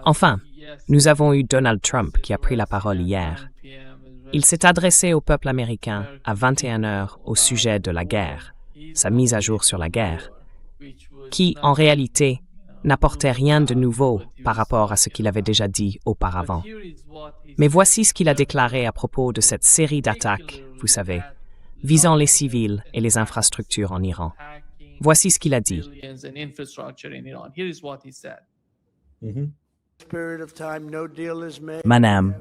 Enfin, nous avons eu Donald Trump qui a pris la parole hier. Il s'est adressé au peuple américain à 21 heures au sujet de la guerre, sa mise à jour sur la guerre, qui, en réalité, n'apportait rien de nouveau par rapport à ce qu'il avait déjà dit auparavant. Mais voici ce qu'il a déclaré à propos de cette série d'attaques, vous savez, visant les civils et les infrastructures en Iran. Voici ce qu'il a dit. Madame,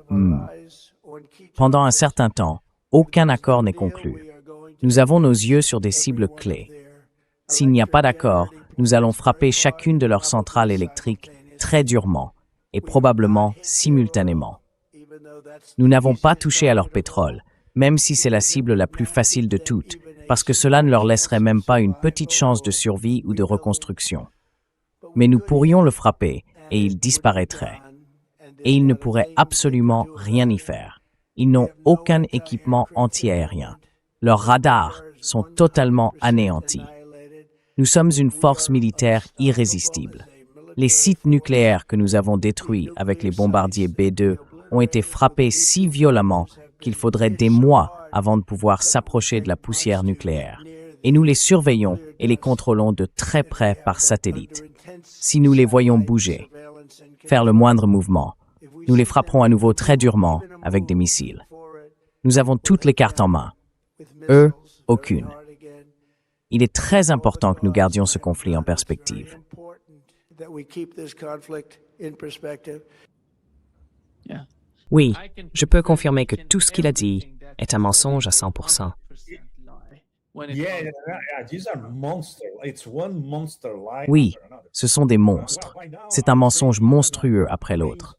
pendant un certain temps, aucun accord n'est conclu. Nous avons nos yeux sur des cibles clés. S'il n'y a pas d'accord, nous allons frapper chacune de leurs centrales électriques très durement et probablement simultanément. Nous n'avons pas touché à leur pétrole, même si c'est la cible la plus facile de toutes, parce que cela ne leur laisserait même pas une petite chance de survie ou de reconstruction. Mais nous pourrions le frapper et il disparaîtrait. Et ils ne pourraient absolument rien y faire. Ils n'ont aucun équipement anti-aérien. Leurs radars sont totalement anéantis. Nous sommes une force militaire irrésistible. Les sites nucléaires que nous avons détruits avec les bombardiers B-2 ont été frappés si violemment qu'il faudrait des mois avant de pouvoir s'approcher de la poussière nucléaire. Et nous les surveillons et les contrôlons de très près par satellite. Si nous les voyons bouger, faire le moindre mouvement, nous les frapperons à nouveau très durement avec des missiles. Nous avons toutes les cartes en main. Eux, aucune. Il est très important que nous gardions ce conflit en perspective. Oui, je peux confirmer que tout ce qu'il a dit est un mensonge à 100%. Oui, ce sont des monstres. C'est un mensonge monstrueux après l'autre.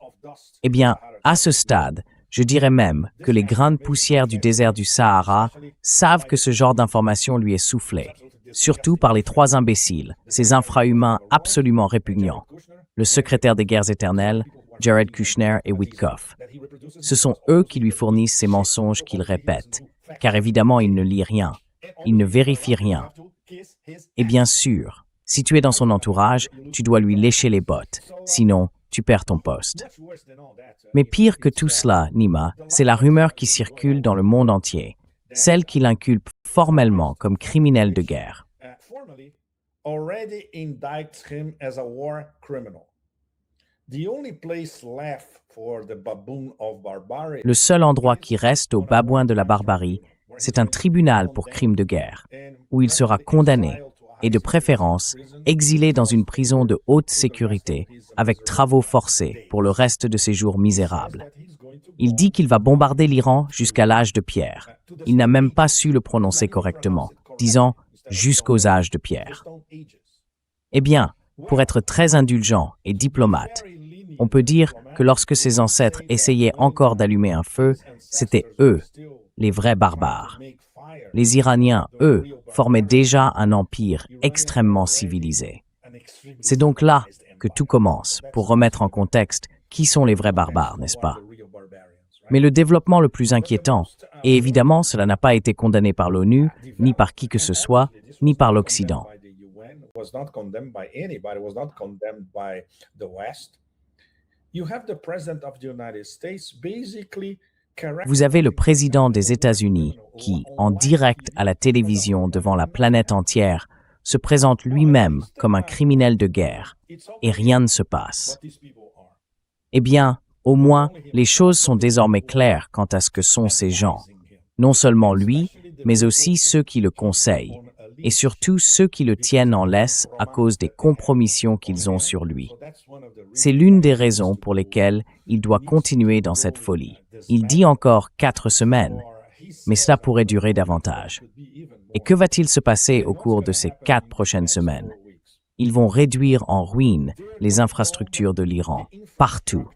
Eh bien, à ce stade, je dirais même que les grandes poussières du désert du Sahara savent que ce genre d'information lui est soufflé, surtout par les trois imbéciles, ces infrahumains absolument répugnants, le secrétaire des guerres éternelles, Jared Kushner et Witkoff. Ce sont eux qui lui fournissent ces mensonges qu'il répète, car évidemment il ne lit rien, il ne vérifie rien. Et bien sûr, si tu es dans son entourage, tu dois lui lécher les bottes, sinon tu perds ton poste. Mais pire que tout cela, Nima, c'est la rumeur qui circule dans le monde entier, celle qui l'inculpe formellement comme criminel de guerre. Le seul endroit qui reste aux babouins de la barbarie, c'est un tribunal pour crimes de guerre, où il sera condamné et de préférence exilé dans une prison de haute sécurité avec travaux forcés pour le reste de ses jours misérables. Il dit qu'il va bombarder l'Iran jusqu'à l'âge de pierre. Il n'a même pas su le prononcer correctement, disant « jusqu'aux âges de pierre ». Eh bien, pour être très indulgent et diplomate, on peut dire que lorsque ses ancêtres essayaient encore d'allumer un feu, c'était eux, les vrais barbares. Les Iraniens, eux, formaient déjà un empire extrêmement civilisé. C'est donc là que tout commence, pour remettre en contexte qui sont les vrais barbares, n'est-ce pas? Mais le développement le plus inquiétant, et évidemment cela n'a pas été condamné par l'ONU, ni par qui que ce soit, ni par l'Occident. Vous avez le président des États-Unis qui, en direct à la télévision devant la planète entière, se présente lui-même comme un criminel de guerre, et rien ne se passe. Eh bien, au moins, les choses sont désormais claires quant à ce que sont ces gens. Non seulement lui, mais aussi ceux qui le conseillent, et surtout ceux qui le tiennent en laisse à cause des compromissions qu'ils ont sur lui. C'est l'une des raisons pour lesquelles il doit continuer dans cette folie. Il dit encore 4 semaines, mais cela pourrait durer davantage. Et que va-t-il se passer au cours de ces 4 prochaines semaines? Ils vont réduire en ruine les infrastructures de l'Iran, partout.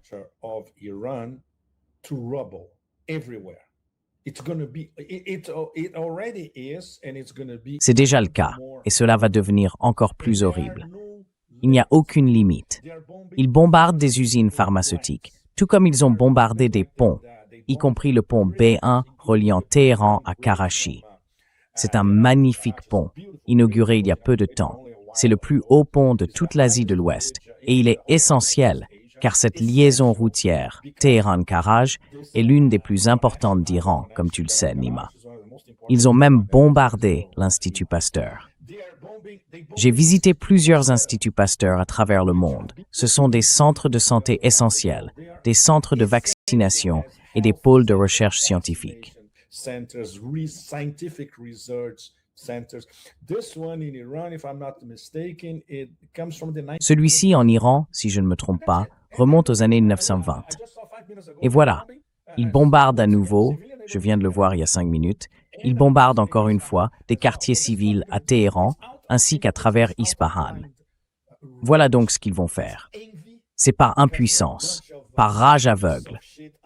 C'est déjà le cas, et cela va devenir encore plus horrible. Il n'y a aucune limite. Ils bombardent des usines pharmaceutiques, tout comme ils ont bombardé des ponts, y compris le pont B1 reliant Téhéran à Karachi. C'est un magnifique pont, inauguré il y a peu de temps. C'est le plus haut pont de toute l'Asie de l'Ouest et il est essentiel car cette liaison routière, Téhéran-Karaj, est l'une des plus importantes d'Iran, comme tu le sais, Nima. Ils ont même bombardé l'Institut Pasteur. J'ai visité plusieurs instituts Pasteur à travers le monde. Ce sont des centres de santé essentiels, des centres de vaccination et des pôles de recherche scientifique. Celui-ci en Iran, si je ne me trompe pas, remonte aux années 1920. Et voilà, ils bombardent à nouveau, je viens de le voir il y a 5 minutes, ils bombardent encore une fois des quartiers civils à Téhéran, ainsi qu'à travers Ispahan. Voilà donc ce qu'ils vont faire. C'est par impuissance, par rage aveugle.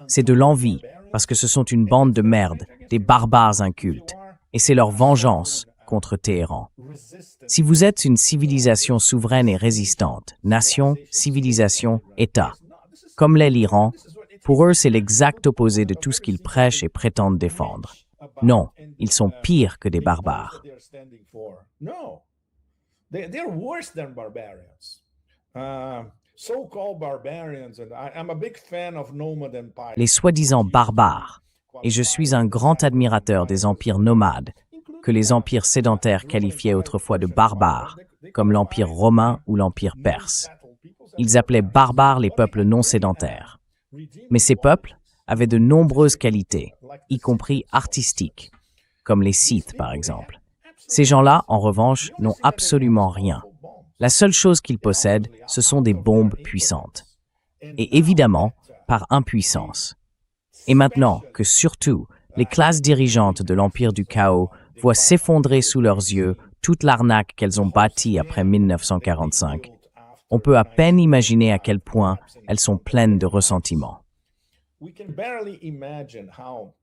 C'est de l'envie, parce que ce sont une bande de merde, des barbares incultes. Et c'est leur vengeance contre Téhéran. Si vous êtes une civilisation souveraine et résistante, nation, civilisation, État, comme l'est l'Iran, pour eux c'est l'exact opposé de tout ce qu'ils prêchent et prétendent défendre. Non, ils sont pires que des barbares. They're worse than barbarians. So-called barbarians, and I'm a big fan of nomad empires. Les soi-disant barbares, et je suis un grand admirateur des empires nomades, que les empires sédentaires qualifiaient autrefois de barbares, comme l'empire romain ou l'empire perse. Ils appelaient barbares les peuples non sédentaires. Mais ces peuples avaient de nombreuses qualités, y compris artistiques, comme les Scythes par exemple. Ces gens-là, en revanche, n'ont absolument rien. La seule chose qu'ils possèdent, ce sont des bombes puissantes. Et évidemment, par impuissance. Et maintenant que surtout, les classes dirigeantes de l'Empire du Chaos voient s'effondrer sous leurs yeux toute l'arnaque qu'elles ont bâtie après 1945, on peut à peine imaginer à quel point elles sont pleines de ressentiment. We can barely imagine how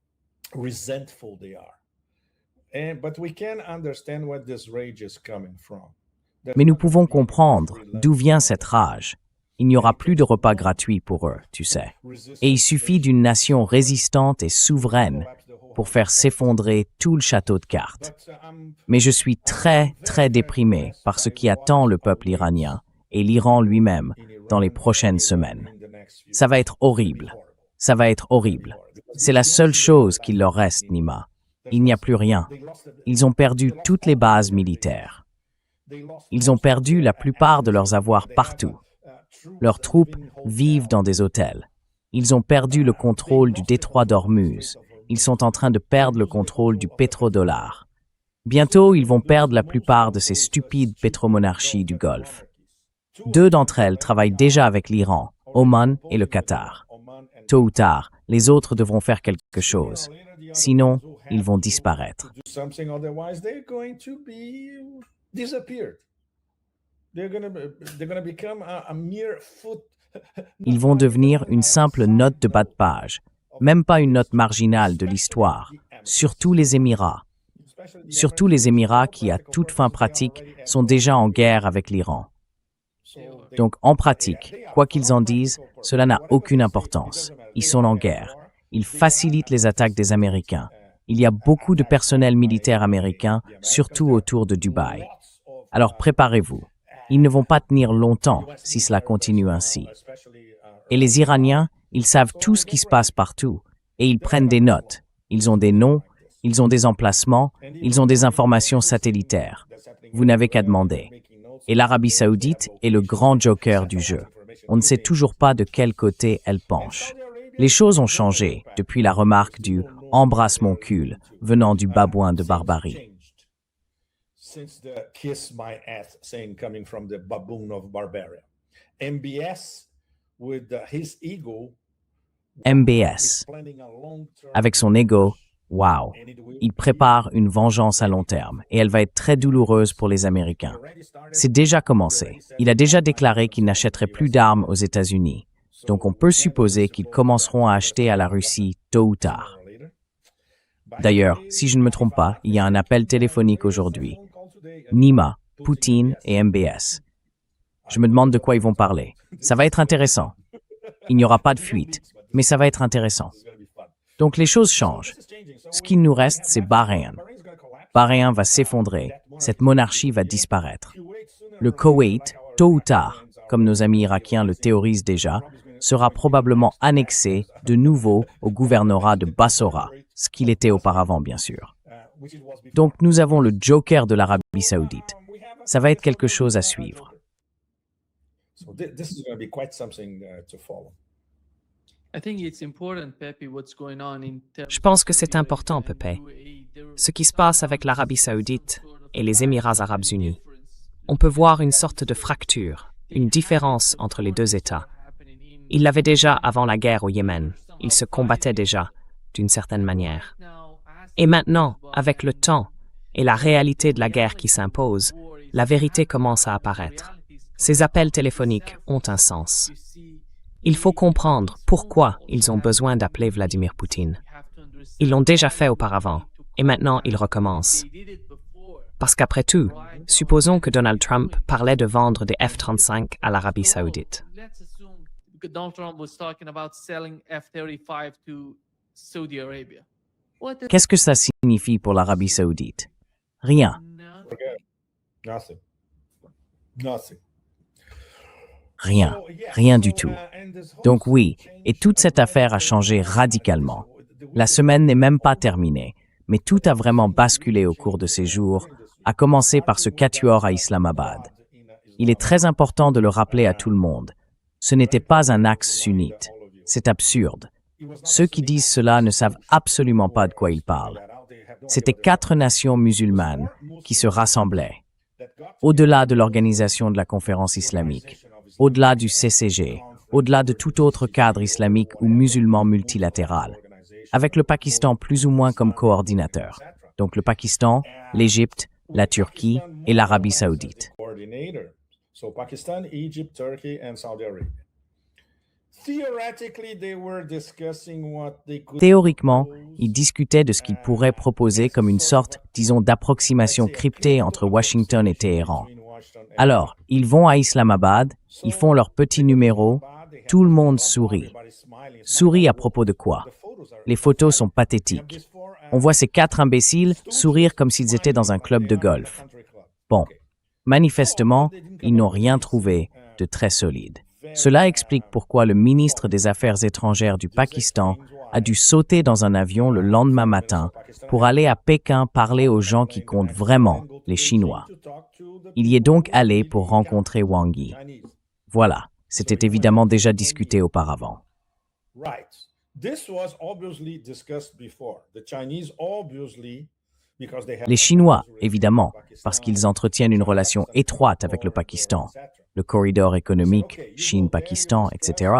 resentful they are. But we can understand where this rage is coming from. Mais nous pouvons comprendre d'où vient cette rage. Il n'y aura plus de repas gratuits pour eux, tu sais. Et il suffit d'une nation résistante et souveraine pour faire s'effondrer tout le château de cartes. Mais je suis très, très déprimé par ce qui attend le peuple iranien et l'Iran lui-même dans les prochaines semaines. Ça va être horrible. Ça va être horrible. C'est la seule chose qu'il leur reste, Nima. Il n'y a plus rien. Ils ont perdu toutes les bases militaires. Ils ont perdu la plupart de leurs avoirs partout. Leurs troupes vivent dans des hôtels. Ils ont perdu le contrôle du détroit d'Ormuz. Ils sont en train de perdre le contrôle du pétrodollar. Bientôt, ils vont perdre la plupart de ces stupides pétromonarchies du Golfe. 2 d'entre elles travaillent déjà avec l'Iran, Oman et le Qatar. Tôt ou tard, les autres devront faire quelque chose. Sinon, ils vont disparaître. Ils vont devenir une simple note de bas de page, même pas une note marginale de l'histoire, surtout les Émirats. Surtout les Émirats qui, à toute fin pratique, sont déjà en guerre avec l'Iran. Donc, en pratique, quoi qu'ils en disent, cela n'a aucune importance. Ils sont en guerre. Ils facilitent les attaques des Américains. Il y a beaucoup de personnel militaire américain, surtout autour de Dubaï. Alors préparez-vous. Ils ne vont pas tenir longtemps si cela continue ainsi. Et les Iraniens, ils savent tout ce qui se passe partout. Et ils prennent des notes. Ils ont des noms, ils ont des emplacements, ils ont des informations satellitaires. Vous n'avez qu'à demander. Et l'Arabie Saoudite est le grand joker du jeu. On ne sait toujours pas de quel côté elle penche. Les choses ont changé depuis la remarque du « embrasse mon cul » venant du babouin de Barbarie. MBS, avec son ego, wow, il prépare une vengeance à long terme et elle va être très douloureuse pour les Américains. C'est déjà commencé. Il a déjà déclaré qu'il n'achèterait plus d'armes aux États-Unis. Donc on peut supposer qu'ils commenceront à acheter à la Russie tôt ou tard. D'ailleurs, si je ne me trompe pas, il y a un appel téléphonique aujourd'hui. Nima, Poutine et MBS. Je me demande de quoi ils vont parler. Ça va être intéressant. Il n'y aura pas de fuite, mais ça va être intéressant. Donc les choses changent. Ce qu'il nous reste, c'est Bahreïn. Bahreïn va s'effondrer. Cette monarchie va disparaître. Le Koweït, tôt ou tard, comme nos amis irakiens le théorisent déjà, sera probablement annexé de nouveau au gouvernorat de Bassora, ce qu'il était auparavant bien sûr. Donc nous avons le joker de l'Arabie saoudite. Ça va être quelque chose à suivre. Je pense que c'est important, Pepe. Ce qui se passe avec l'Arabie saoudite et les Émirats arabes unis. On peut voir une sorte de fracture, une différence entre les deux États. Ils l'avaient déjà avant la guerre au Yémen. Ils se combattaient déjà, d'une certaine manière. Et maintenant, avec le temps et la réalité de la guerre qui s'impose, la vérité commence à apparaître. Ces appels téléphoniques ont un sens. Il faut comprendre pourquoi ils ont besoin d'appeler Vladimir Poutine. Ils l'ont déjà fait auparavant, et maintenant ils recommencent. Parce qu'après tout, supposons que Donald Trump parlait de vendre des F-35 à l'Arabie saoudite. Qu'est-ce que ça signifie pour l'Arabie saoudite? Rien. Rien. Rien du tout. Donc oui, et toute cette affaire a changé radicalement. La semaine n'est même pas terminée, mais tout a vraiment basculé au cours de ces jours, à commencer par ce quatuor à Islamabad. Il est très important de le rappeler à tout le monde. Ce n'était pas un axe sunnite. C'est absurde. Ceux qui disent cela ne savent absolument pas de quoi ils parlent. C'était 4 nations musulmanes qui se rassemblaient. Au-delà de l'organisation de la conférence islamique, au-delà du CCG, au-delà de tout autre cadre islamique ou musulman multilatéral, avec le Pakistan plus ou moins comme coordinateur. Donc le Pakistan, l'Égypte, la Turquie et l'Arabie saoudite. Théoriquement, ils discutaient de ce qu'ils pourraient proposer comme une sorte, disons, d'approximation cryptée entre Washington et Téhéran. Alors, ils vont à Islamabad, ils font leur petit numéro, tout le monde sourit. Sourit à propos de quoi? Les photos sont pathétiques. On voit ces 4 imbéciles sourire comme s'ils étaient dans un club de golf. Bon, manifestement, ils n'ont rien trouvé de très solide. Cela explique pourquoi le ministre des Affaires étrangères du Pakistan a dû sauter dans un avion le lendemain matin pour aller à Pékin parler aux gens qui comptent vraiment, les Chinois. Il y est donc allé pour rencontrer Wang Yi. Voilà, c'était évidemment déjà discuté auparavant. Les Chinois, évidemment, parce qu'ils entretiennent une relation étroite avec le Pakistan, le corridor économique Chine-Pakistan, etc.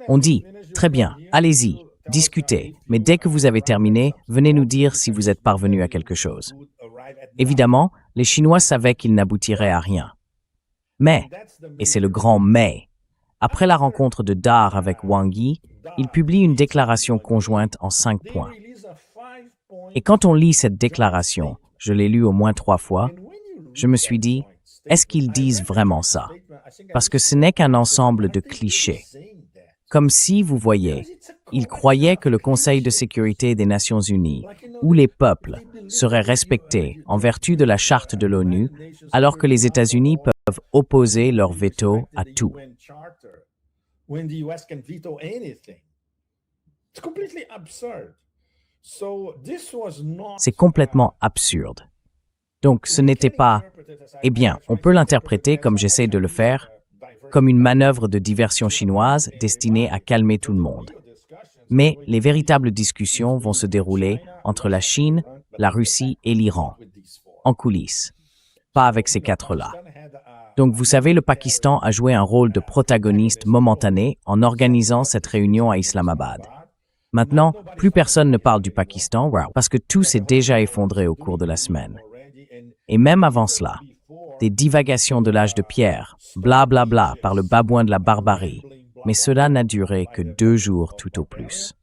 On dit, très bien, allez-y, discutez, mais dès que vous avez terminé, venez nous dire si vous êtes parvenu à quelque chose. Évidemment, les Chinois savaient qu'ils n'aboutiraient à rien. Mais, et c'est le grand mais, après la rencontre de Dar avec Wang Yi, il publie une déclaration conjointe en 5 points. Et quand on lit cette déclaration, je l'ai lue au moins 3 fois, je me suis dit, est-ce qu'ils disent vraiment ça? Parce que ce n'est qu'un ensemble de clichés. Comme si, vous voyez, ils croyaient que le Conseil de sécurité des Nations Unies, où les peuples seraient respectés en vertu de la charte de l'ONU, alors que les États-Unis peuvent opposer leur veto à tout. C'est complètement absurde. Donc ce n'était pas, eh bien, on peut l'interpréter comme j'essaie de le faire, comme une manœuvre de diversion chinoise destinée à calmer tout le monde. Mais les véritables discussions vont se dérouler entre la Chine, la Russie et l'Iran, en coulisses, pas avec ces 4-là. Donc vous savez, le Pakistan a joué un rôle de protagoniste momentané en organisant cette réunion à Islamabad. Maintenant, plus personne ne parle du Pakistan parce que tout s'est déjà effondré au cours de la semaine. Et même avant cela, des divagations de l'âge de pierre, blablabla bla bla, par le babouin de la barbarie, mais cela n'a duré que 2 jours tout au plus.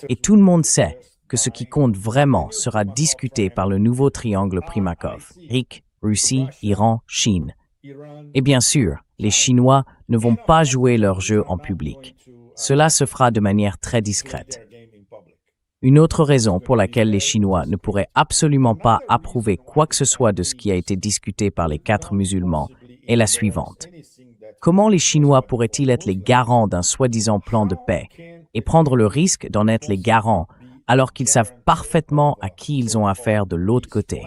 Et tout le monde sait que ce qui compte vraiment sera discuté par le nouveau triangle Primakov, Russie, Iran, Chine. Et bien sûr, les Chinois ne vont pas jouer leur jeu en public. Cela se fera de manière très discrète. Une autre raison pour laquelle les Chinois ne pourraient absolument pas approuver quoi que ce soit de ce qui a été discuté par les 4 musulmans est la suivante. Comment les Chinois pourraient-ils être les garants d'un soi-disant plan de paix et prendre le risque d'en être les garants alors qu'ils savent parfaitement à qui ils ont affaire de l'autre côté?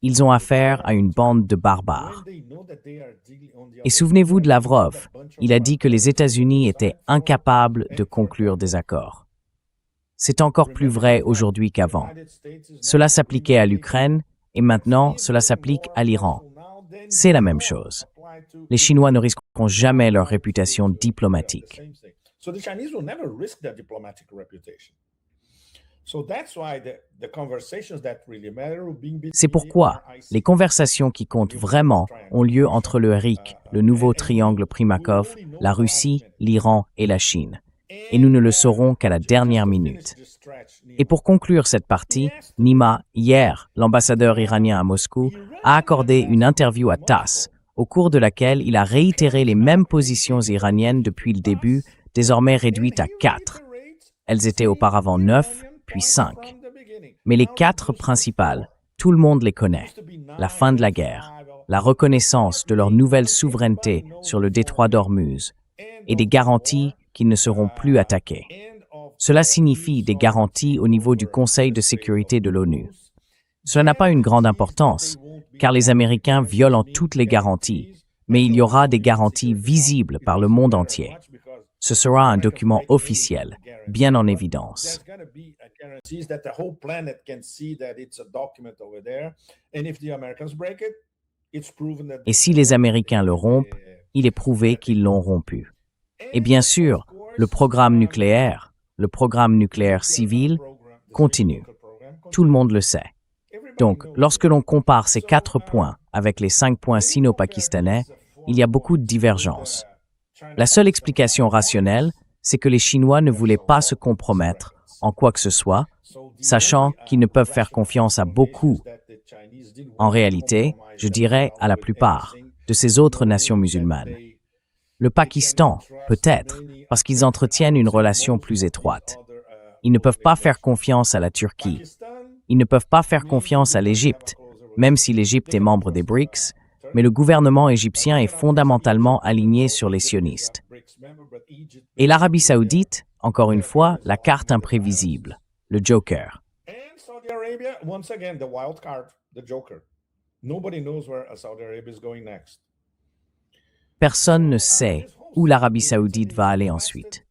Ils ont affaire à une bande de barbares. Et souvenez-vous de Lavrov, il a dit que les États-Unis étaient incapables de conclure des accords. C'est encore plus vrai aujourd'hui qu'avant. Cela s'appliquait à l'Ukraine et maintenant cela s'applique à l'Iran. C'est la même chose. Les Chinois ne risqueront jamais leur réputation diplomatique. C'est pourquoi les conversations qui comptent vraiment ont lieu entre le RIC, le nouveau triangle Primakov, la Russie, l'Iran et la Chine. Et nous ne le saurons qu'à la dernière minute. Et pour conclure cette partie, Nima, hier, l'ambassadeur iranien à Moscou, a accordé une interview à TASS, au cours de laquelle il a réitéré les mêmes positions iraniennes depuis le début, désormais réduites à 4. Elles étaient auparavant 9, puis 5. Mais les 4 principales, tout le monde les connaît. La fin de la guerre, la reconnaissance de leur nouvelle souveraineté sur le détroit d'Ormuz et des garanties qu'ils ne seront plus attaqués. Cela signifie des garanties au niveau du Conseil de sécurité de l'ONU. Cela n'a pas une grande importance, car les Américains violent toutes les garanties, mais il y aura des garanties visibles par le monde entier. Ce sera un document officiel, bien en évidence. Et si les Américains le rompent, il est prouvé qu'ils l'ont rompu. Et bien sûr, le programme nucléaire civil, continue. Tout le monde le sait. Donc, lorsque l'on compare ces 4 points avec les 5 points sino-pakistanais, il y a beaucoup de divergences. La seule explication rationnelle, c'est que les Chinois ne voulaient pas se compromettre en quoi que ce soit, sachant qu'ils ne peuvent faire confiance à beaucoup. En réalité, je dirais à la plupart de ces autres nations musulmanes. Le Pakistan, peut-être, parce qu'ils entretiennent une relation plus étroite. Ils ne peuvent pas faire confiance à la Turquie. Ils ne peuvent pas faire confiance à l'Égypte, même si l'Égypte est membre des BRICS, mais le gouvernement égyptien est fondamentalement aligné sur les sionistes. Et l'Arabie saoudite, encore une fois, la carte imprévisible, le Joker. Personne ne sait où l'Arabie saoudite va aller ensuite.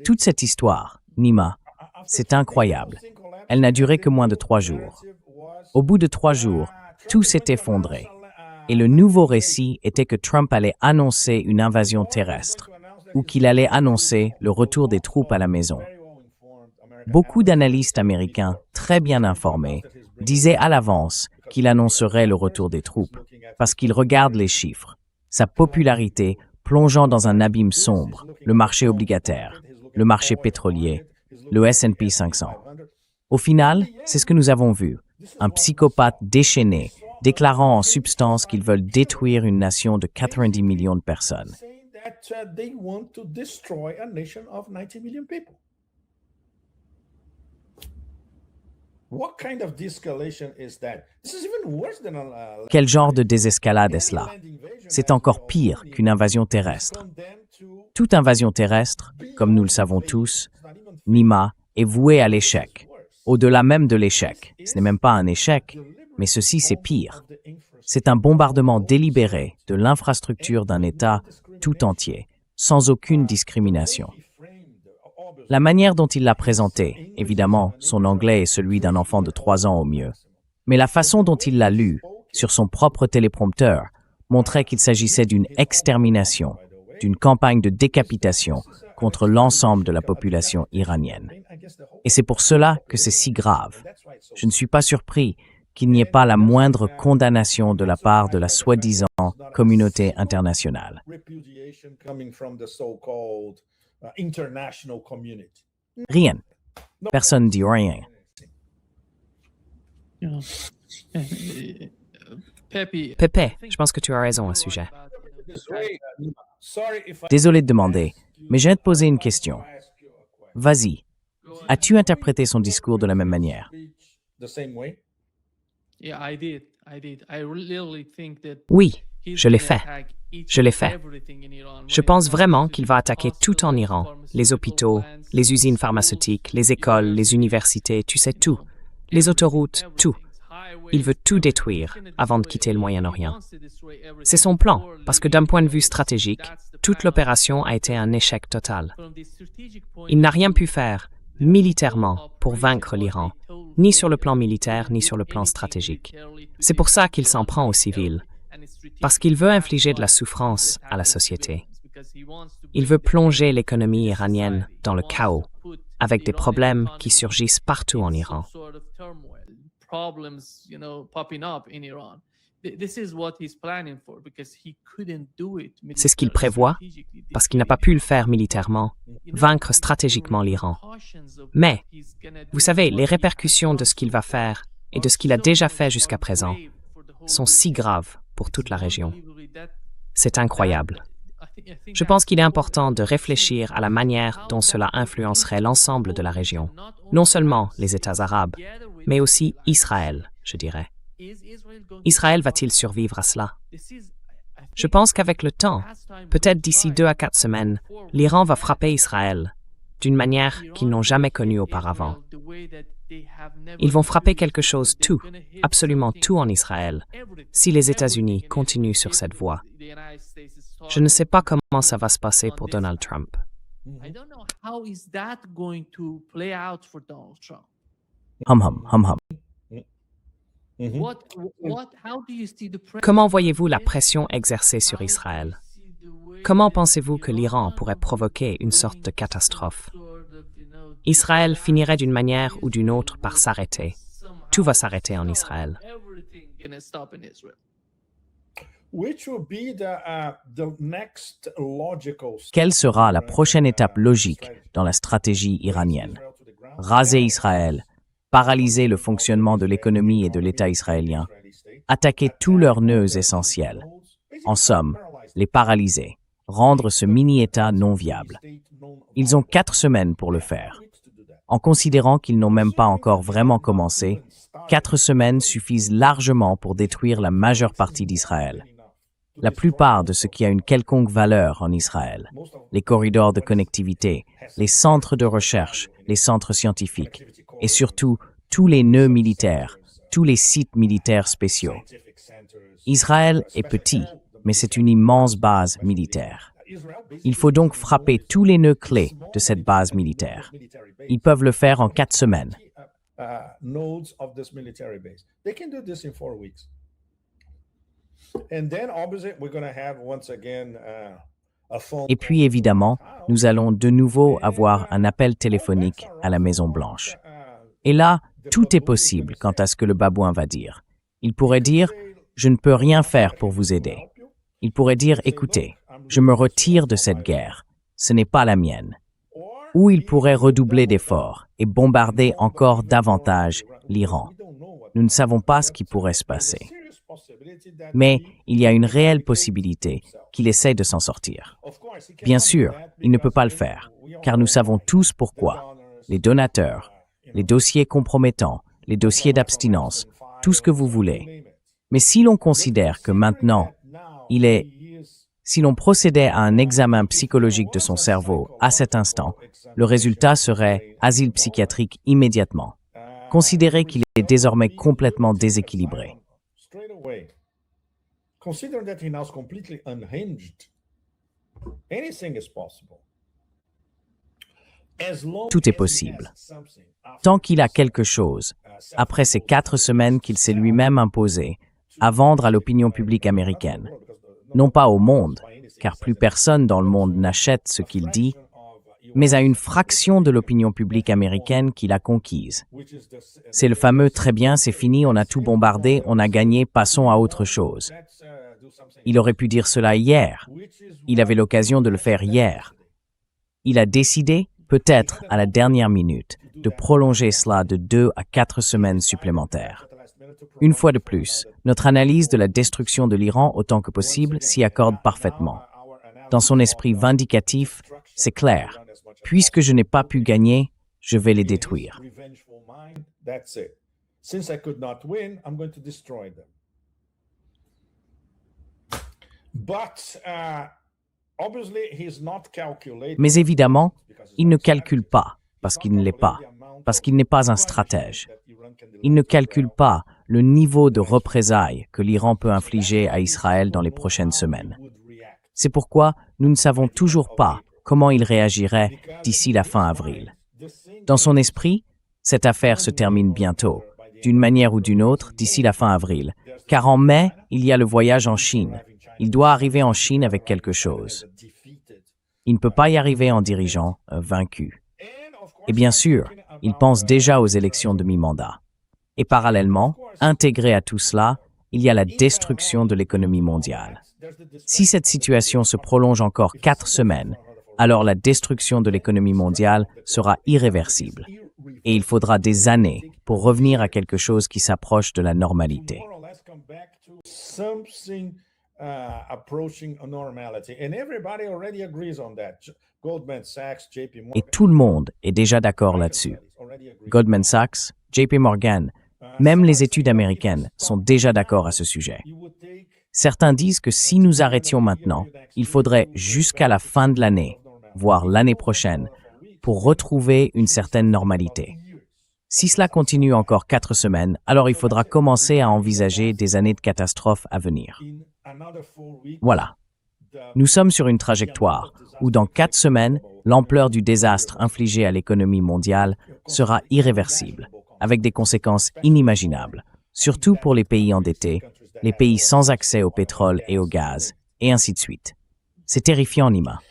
Toute cette histoire, Nima, c'est incroyable. Elle n'a duré que moins de 3 jours. Au bout de 3 jours, tout s'est effondré. Et le nouveau récit était que Trump allait annoncer une invasion terrestre, ou qu'il allait annoncer le retour des troupes à la maison. Beaucoup d'analystes américains, très bien informés, disaient à l'avance qu'il annoncerait le retour des troupes, parce qu'ils regardent les chiffres. Sa popularité plongeant dans un abîme sombre, le marché obligataire, le marché pétrolier, le S&P 500. Au final, c'est ce que nous avons vu, un psychopathe déchaîné, déclarant en substance qu'ils veulent détruire une nation de 90 millions de personnes. Quel genre de désescalade est-ce là? C'est encore pire qu'une invasion terrestre. Toute invasion terrestre, comme nous le savons tous, Nima, est vouée à l'échec. Au-delà même de l'échec, ce n'est même pas un échec, mais ceci c'est pire. C'est un bombardement délibéré de l'infrastructure d'un État tout entier, sans aucune discrimination. La manière dont il l'a présenté, évidemment, son anglais est celui d'un enfant de 3 ans au mieux, mais la façon dont il l'a lu, sur son propre téléprompteur, montrait qu'il s'agissait d'une extermination, d'une campagne de décapitation contre l'ensemble de la population iranienne. Et c'est pour cela que c'est si grave. Je ne suis pas surpris qu'il n'y ait pas la moindre condamnation de la part de la soi-disant communauté internationale. Rien. Personne ne dit rien. Pepe, je pense que tu as raison à ce sujet. Désolé de demander, mais je viens de poser une question. Vas-y, As-tu interprété son discours de la même manière? Oui, je l'ai fait. Je l'ai fait. Je pense vraiment qu'il va attaquer tout en Iran, les hôpitaux, les usines pharmaceutiques, les écoles, les universités, tu sais tout, les autoroutes, tout. Il veut tout détruire avant de quitter le Moyen-Orient. C'est son plan, parce que d'un point de vue stratégique, toute l'opération a été un échec total. Il n'a rien pu faire, militairement, pour vaincre l'Iran, ni sur le plan militaire, ni sur le plan stratégique. C'est pour ça qu'il s'en prend aux civils, parce qu'il veut infliger de la souffrance à la société. Il veut plonger l'économie iranienne dans le chaos, avec des problèmes qui surgissent partout en Iran. C'est ce qu'il prévoit, parce qu'il n'a pas pu le faire militairement, vaincre stratégiquement l'Iran. Mais, vous savez, les répercussions de ce qu'il va faire et de ce qu'il a déjà fait jusqu'à présent sont si graves pour toute la région. C'est incroyable. Je pense qu'il est important de réfléchir à la manière dont cela influencerait l'ensemble de la région, non seulement les États arabes, mais aussi Israël, je dirais. Israël va-t-il survivre à cela? Je pense qu'avec le temps, peut-être d'ici 2 à 4 semaines, l'Iran va frapper Israël d'une manière qu'ils n'ont jamais connue auparavant. Ils vont frapper quelque chose, tout, absolument tout en Israël, si les États-Unis continuent sur cette voie. Je ne sais pas comment ça va se passer pour Donald Trump. Comment voyez-vous la pression exercée sur Israël? Comment pensez-vous que l'Iran pourrait provoquer une sorte de catastrophe? Israël finirait d'une manière ou d'une autre par s'arrêter. Tout va s'arrêter en Israël. Quelle sera la prochaine étape logique dans la stratégie iranienne? Raser Israël, paralyser le fonctionnement de l'économie et de l'État israélien, attaquer tous leurs nœuds essentiels. En somme, les paralyser, rendre ce mini-État non viable. Ils ont 4 semaines pour le faire. En considérant qu'ils n'ont même pas encore vraiment commencé, 4 semaines suffisent largement pour détruire la majeure partie d'Israël. La plupart de ce qui a une quelconque valeur en Israël, les corridors de connectivité, les centres de recherche, les centres scientifiques, et surtout tous les nœuds militaires, tous les sites militaires spéciaux. Israël est petit, mais c'est une immense base militaire. Il faut donc frapper tous les nœuds clés de cette base militaire. Ils peuvent le faire en 4 semaines. Et puis évidemment, nous allons de nouveau avoir un appel téléphonique à la Maison-Blanche. Et là, tout est possible quant à ce que le babouin va dire. Il pourrait dire « Je ne peux rien faire pour vous aider ». Il pourrait dire « Écoutez, je me retire de cette guerre, ce n'est pas la mienne ». Ou il pourrait redoubler d'efforts et bombarder encore davantage l'Iran. Nous ne savons pas ce qui pourrait se passer. Mais il y a une réelle possibilité qu'il essaie de s'en sortir. Bien sûr, il ne peut pas le faire, car nous savons tous pourquoi. Les donateurs, les dossiers compromettants, les dossiers d'abstinence, tout ce que vous voulez. Mais si l'on considère que maintenant, si l'on procédait à un examen psychologique de son cerveau à cet instant, le résultat serait asile psychiatrique immédiatement. Considérez qu'il est désormais complètement déséquilibré. Tout est possible. Tant qu'il a quelque chose, après ces 4 semaines qu'il s'est lui-même imposé, à vendre à l'opinion publique américaine, non pas au monde, car plus personne dans le monde n'achète ce qu'il dit, mais à une fraction de l'opinion publique américaine qu'il a conquise. C'est le fameux « très bien, c'est fini, on a tout bombardé, on a gagné, passons à autre chose ». Il aurait pu dire cela hier. Il avait l'occasion de le faire hier. Il a décidé, peut-être à la dernière minute, de prolonger cela de 2 à 4 semaines supplémentaires. Une fois de plus, notre analyse de la destruction de l'Iran autant que possible s'y accorde parfaitement. Dans son esprit vindicatif, c'est clair. Puisque je n'ai pas pu gagner, je vais les détruire. Mais évidemment, il ne calcule pas, parce qu'il ne l'est pas, parce qu'il n'est pas un stratège. Il ne calcule pas le niveau de représailles que l'Iran peut infliger à Israël dans les prochaines semaines. C'est pourquoi nous ne savons toujours pas comment il réagirait d'ici la fin avril. Dans son esprit, cette affaire se termine bientôt, d'une manière ou d'une autre, d'ici la fin avril, car en mai, il y a le voyage en Chine. Il doit arriver en Chine avec quelque chose. Il ne peut pas y arriver en dirigeant vaincu. Et bien sûr, il pense déjà aux élections de mi-mandat. Et parallèlement, intégré à tout cela, il y a la destruction de l'économie mondiale. Si cette situation se prolonge encore 4 semaines, alors la destruction de l'économie mondiale sera irréversible. Et il faudra des années pour revenir à quelque chose qui s'approche de la normalité. Et tout le monde est déjà d'accord là-dessus. Goldman Sachs, JP Morgan, même les études américaines sont déjà d'accord à ce sujet. Certains disent que si nous arrêtions maintenant, il faudrait jusqu'à la fin de l'année, voire l'année prochaine, pour retrouver une certaine normalité. Si cela continue encore 4 semaines, alors il faudra commencer à envisager des années de catastrophes à venir. Voilà. Nous sommes sur une trajectoire où dans 4 semaines, l'ampleur du désastre infligé à l'économie mondiale sera irréversible, avec des conséquences inimaginables, surtout pour les pays endettés, les pays sans accès au pétrole et au gaz, et ainsi de suite. C'est terrifiant, Nima.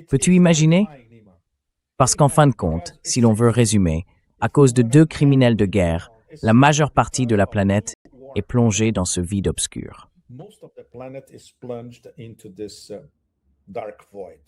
Peux-tu imaginer? Parce qu'en fin de compte, si l'on veut résumer, à cause de 2 criminels de guerre, la majeure partie de la planète est plongée dans ce vide obscur. Most of the planet is plunged into this dark void.